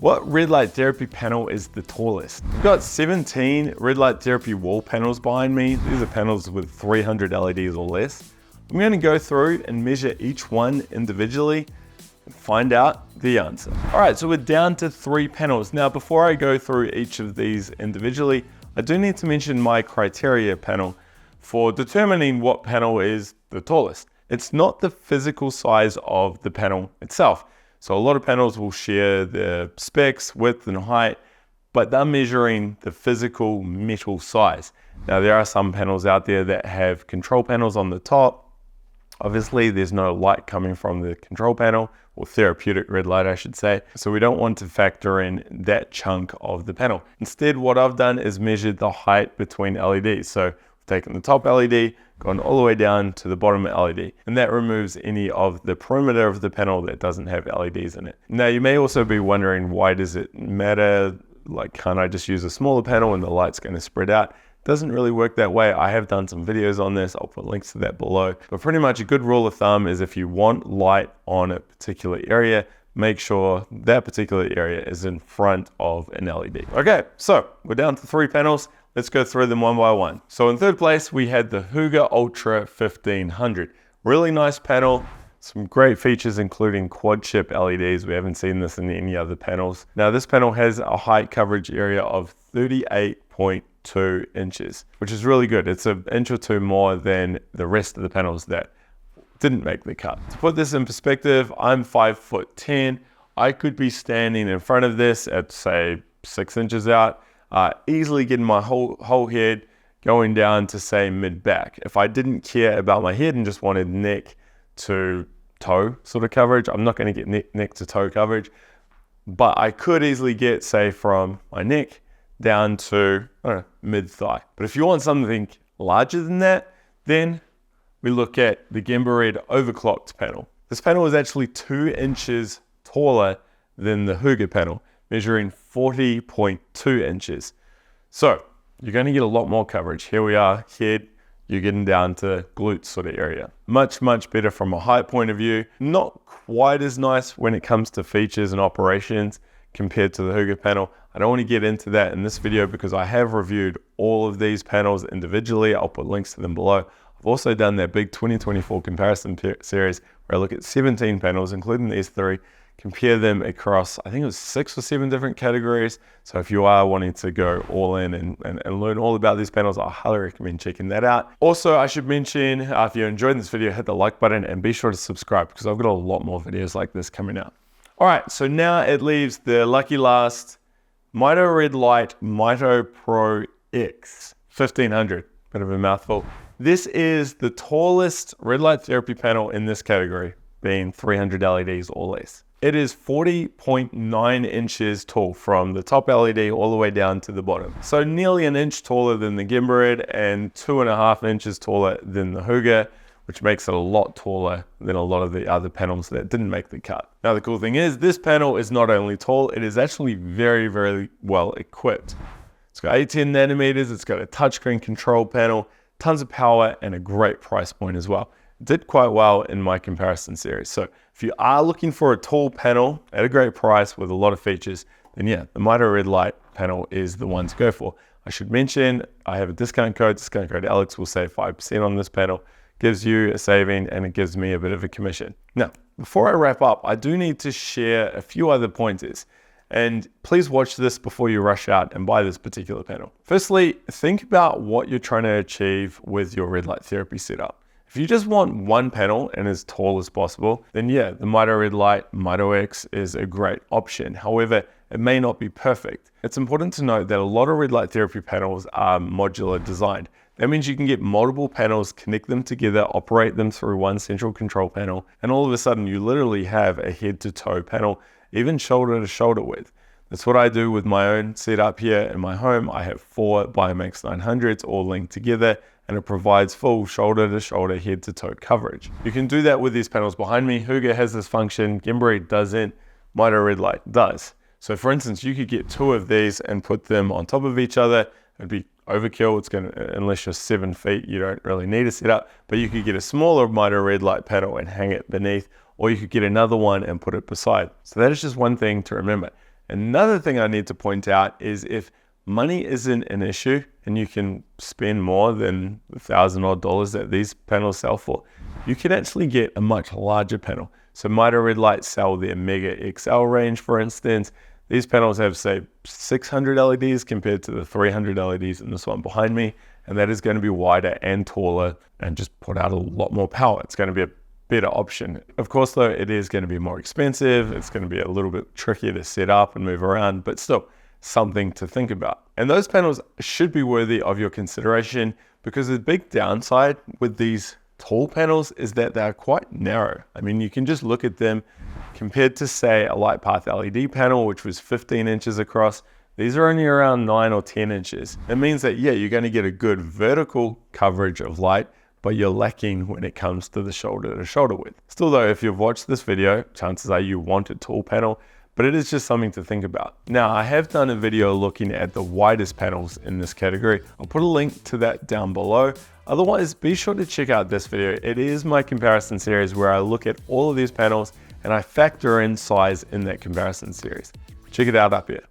What red light therapy panel is the tallest? We've got 17 red light therapy wall panels behind me. These are panels with 300 LEDs or less. I'm going to go through and measure each one individually and find out the answer. All right, so we're down to 3 panels. Now, before I go through each of these individually, I do need to mention my criteria panel for determining what panel is the tallest. It's not the physical size of the panel itself. So a lot of panels will share their specs, width and height, but they're measuring the physical metal size. Now there are some panels out there that have control panels on the top. Obviously there's no light coming from the control panel, or therapeutic red light I should say. So we don't want to factor in that chunk of the panel. Instead, what I've done is measured the height between LEDs. So we've taken the top LED, gone all the way down to the bottom LED, and that removes any of the perimeter of the panel that doesn't have LEDs in it. Now you may also be wondering, why does it matter? Like, can't I just use a smaller panel and the light's going to spread out? It doesn't really work that way. I have done some videos on this. I'll put links to that below. But pretty much a good rule of thumb is if you want light on a particular area, make sure that particular area is in front of an LED. Okay, so we're down to 3 panels. Let's go through them one by one. So in third place, we had the Huga Ultra 1500. Really nice panel. Some great features, including quad chip LEDs. We haven't seen this in any other panels. Now this panel has a height coverage area of 38.2 inches, which is really good. It's an inch or two more than the rest of the panels that didn't make the cut. To put this in perspective, I'm 5'10". I could be standing in front of this at say 6 inches out, easily getting my whole head going down to say mid back. If I didn't care about my head and just wanted neck to toe sort of coverage, I'm not going to get neck to toe coverage, but I could easily get say from my neck down to mid thigh. But if you want something larger than that, then we look at the Gemba overclocked panel. This panel is actually 2 inches taller than the Huga panel, measuring 40.2 inches. So you're going to get a lot more coverage. Here we are, head, you're getting down to glutes sort of area. Much, much better from a height point of view. Not quite as nice when it comes to features and operations compared to the Huga panel. I don't want to get into that in this video because I have reviewed all of these panels individually. I'll put links to them below. I've also done that big 2024 comparison series where I look at 17 panels, including these 3, compare them across, I think it was 6 or 7 different categories. So if you are wanting to go all in and learn all about these panels, I highly recommend checking that out. Also, I should mention, if you enjoyed this video, hit the like button and be sure to subscribe because I've got a lot more videos like this coming out. All right, so now it leaves the lucky last Mito Red Light Mito Pro X 1500. Bit of a mouthful. This is the tallest red light therapy panel in this category, being 300 LEDs or less. It is 40.9 inches tall from the top LED all the way down to the bottom. So nearly an inch taller than the Gemba and 2.5 inches taller than the Huga, which makes it a lot taller than a lot of the other panels that didn't make the cut. Now the cool thing is this panel is not only tall, it is actually very, very well equipped. It's got 18 nanometers, it's got a touchscreen control panel, tons of power and a great price point as well. It did quite well in my comparison series. So if you are looking for a tall panel at a great price with a lot of features, then yeah, the Mito Red Light panel is the one to go for. I should mention, I have a discount code Alex will save 5% on this panel. Gives you a saving and it gives me a bit of a commission. Now, before I wrap up, I do need to share a few other pointers. And please watch this before you rush out and buy this particular panel. Firstly, think about what you're trying to achieve with your red light therapy setup. If you just want one panel and as tall as possible, then yeah, the Mito Red Light Mito X is a great option. However, it may not be perfect. It's important to note that a lot of red light therapy panels are modular designed. That means you can get multiple panels, connect them together, operate them through one central control panel, and all of a sudden you literally have a head to toe panel, even shoulder to shoulder width. That's what I do with my own setup here in my home. I have 4 Biomax 900s all linked together and it provides full shoulder to shoulder, head to toe coverage. You can do that with these panels behind me. Huga has this function, Gemba doesn't, Mito Red Light does. So for instance, you could get 2 of these and put them on top of each other. It'd be overkill. It's going to, unless you're 7 feet, you don't really need a setup, but you could get a smaller Mito Red Light panel and hang it beneath, or you could get another one and put it beside. So that is just one thing to remember. Another thing I need to point out is if money isn't an issue and you can spend more than $1,000 odd that these panels sell for, you can actually get a much larger panel. So Mitre Red Light sell their Mega XL range, for instance. These panels have, say, 600 LEDs compared to the 300 LEDs in this one behind me, and that is going to be wider and taller and just put out a lot more power. It's going to be a better option. Of course, though, it is going to be more expensive. It's going to be a little bit trickier to set up and move around, but still something to think about. And those panels should be worthy of your consideration, because the big downside with these tall panels is that they're quite narrow. I mean, you can just look at them compared to, say, a light path LED panel, which was 15 inches across. These are only around 9 or 10 inches. It means that, yeah, you're going to get a good vertical coverage of light, but you're lacking when it comes to the shoulder to shoulder width. Still though, if you've watched this video, chances are you want a tall panel, but it is just something to think about. Now, I have done a video looking at the widest panels in this category. I'll put a link to that down below. Otherwise, be sure to check out this video. It is my comparison series where I look at all of these panels and I factor in size in that comparison series. Check it out up here.